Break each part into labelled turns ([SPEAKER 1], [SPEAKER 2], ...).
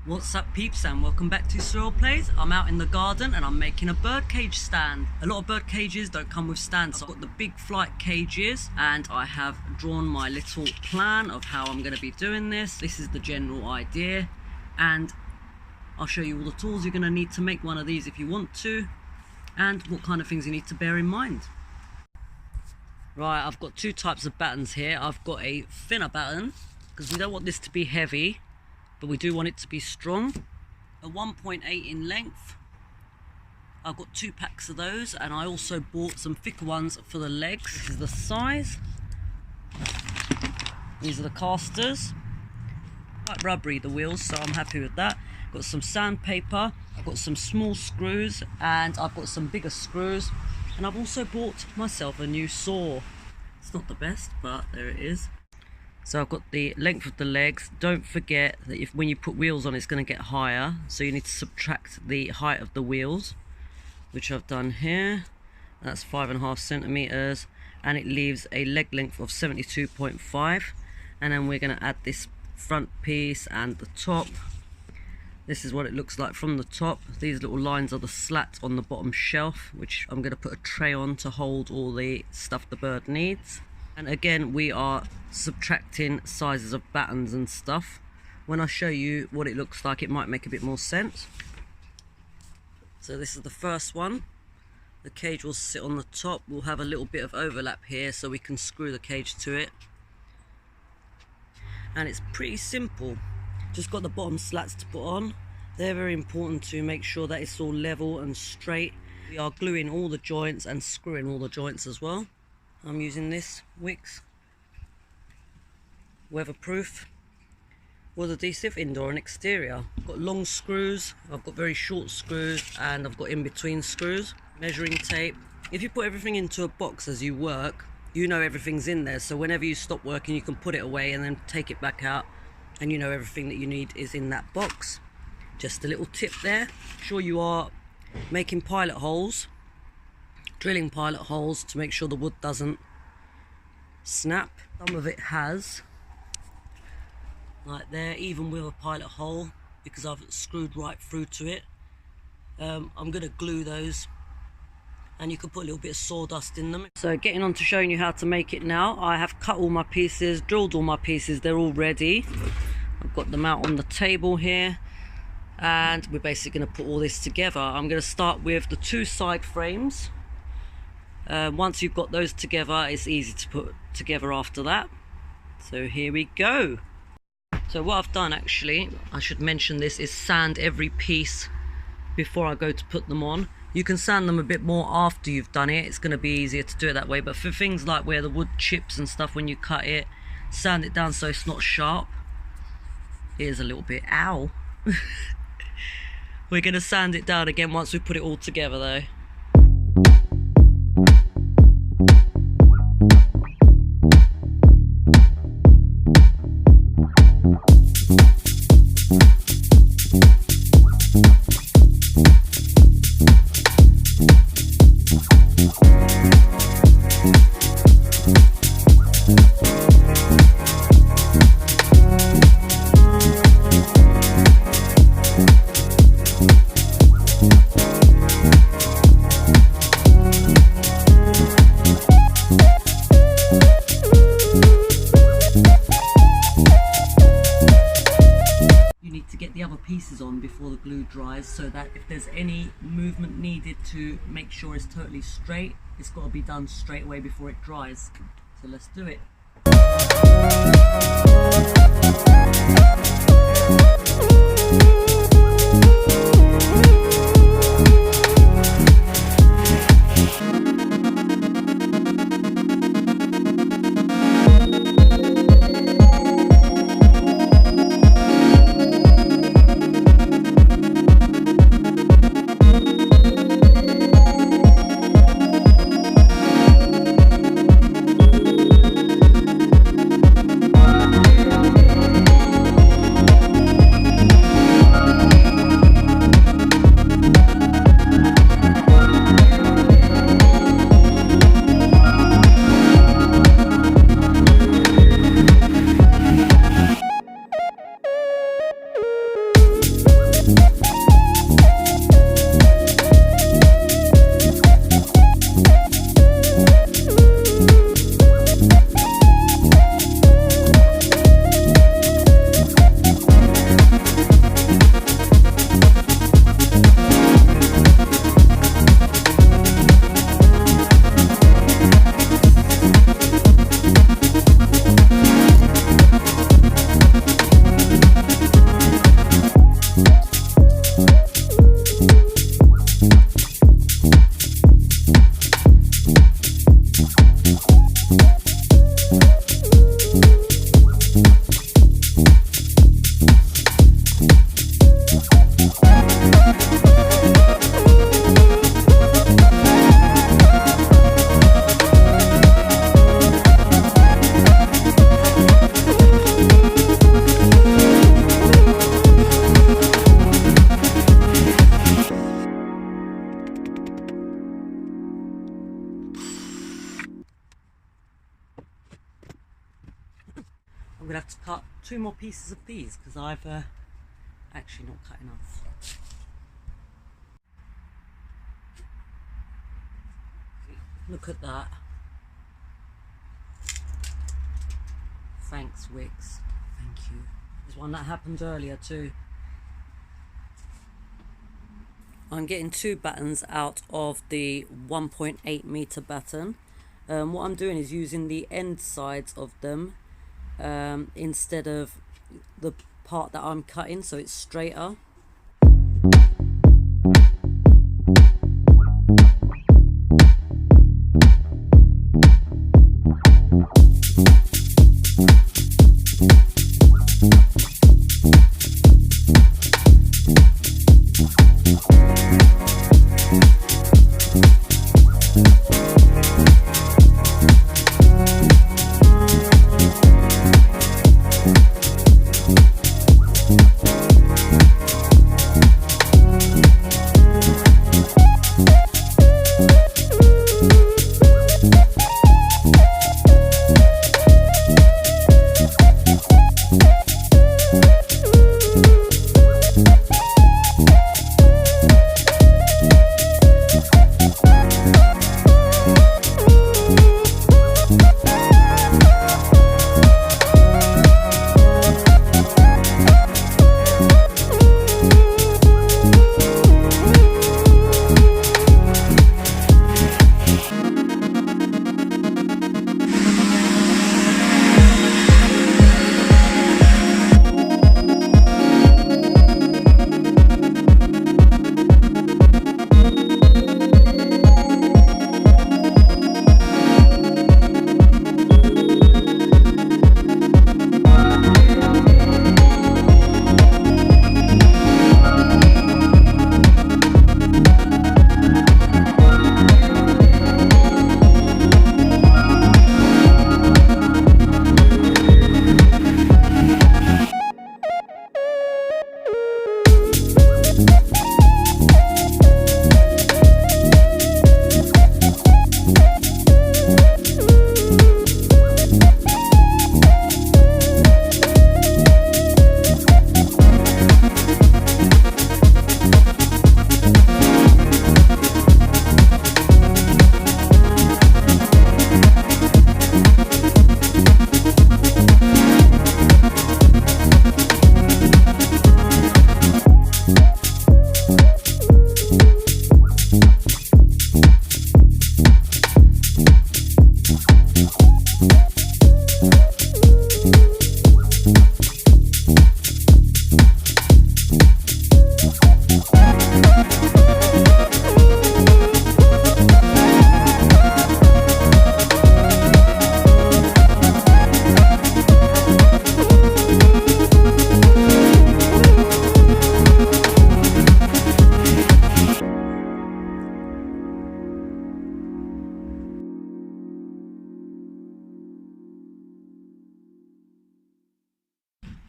[SPEAKER 1] What's up peeps, and welcome back to Cyril Plays. I'm out in the garden and I'm making a birdcage stand. A lot of bird cages don't come with stands, so I've got the big flight cages and I have drawn my little plan of how I'm going to be doing this. This is the general idea, and I'll show you all the tools you're going to need to make one of these if you want to, and what kind of things you need to bear in mind. Right, I've got two types of battens here. I've got a thinner batten because we don't want this to be heavy, but we do want it to be strong. A 1.8 in length. I've got 2 packs of those, and I also bought some thicker ones for the legs. This is the size. These are the casters. Quite rubbery, the wheels, so I'm happy with that. Got some sandpaper, I've got some small screws, and I've got some bigger screws. And I've also bought myself a new saw. It's not the best, but there it is. So I've got the length of the legs. Don't forget that when you put wheels on, it's going to get higher. So you need to subtract the height of the wheels, which I've done here. That's 5.5 centimeters, and it leaves a leg length of 72.5. And then we're going to add this front piece and the top. This is what it looks like from the top. These little lines are the slats on the bottom shelf, which I'm going to put a tray on to hold all the stuff the bird needs. And again, we are subtracting sizes of battens and stuff. When I show you what it looks like, it might make a bit more sense. So this is the first one. The cage will sit on the top. We'll have a little bit of overlap here so we can screw the cage to it. And it's pretty simple. Just got the bottom slats to put on. They're very important to make sure that it's all level and straight. We are gluing all the joints and screwing all the joints as well. I'm using this Wicks weatherproof, water adhesive, indoor and exterior. I've got long screws, I've got very short screws, and I've got in between screws. Measuring tape. If you put everything into a box as you work, you know everything's in there, so whenever you stop working you can put it away and then take it back out, and you know everything that you need is in that box. Just a little tip there. Make sure you are making pilot holes, drilling pilot holes to make sure the wood doesn't snap. Some of it has, like there, even with a pilot hole, because I've screwed right through to it. I'm going to glue those, and you can put a little bit of sawdust in them. So getting on to showing you how to make it now. I have cut all my pieces, drilled all my pieces, they're all ready. I've got them out on the table here, and we're basically going to put all this together. I'm going to start with the 2 side frames. Once you've got those together, it's easy to put together after that. So here we go. So what I've done, actually, I should mention this, is sand every piece before I go to put them on. You can sand them a bit more after you've done it. It's going to be easier to do it that way. But for things like where the wood chips and stuff when you cut it, sand it down so it's not sharp. Here's a little bit. Ow. We're going to sand it down again once we put it all together though. Pieces on before the glue dries, so that if there's any movement needed to make sure it's totally straight, it's got to be done straight away before it dries. So let's do it. I'm gonna have to cut 2 more pieces of these because I've actually not cut enough. Look at that. Thanks, Wix. Thank you. There's one that happened earlier too. I'm getting 2 battens out of the 1.8 meter batten. What I'm doing is using the end sides of them instead of the part that I'm cutting, so it's straighter.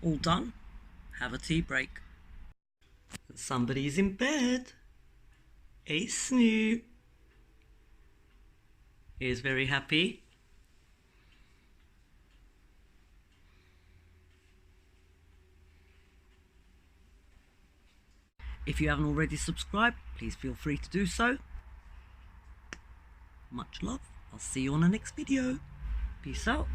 [SPEAKER 1] All done. Have a tea break. Somebody's in bed. Hey Snoop. He is very happy. If you haven't already subscribed, please feel free to do so. Much love. I'll see you on the next video. Peace out.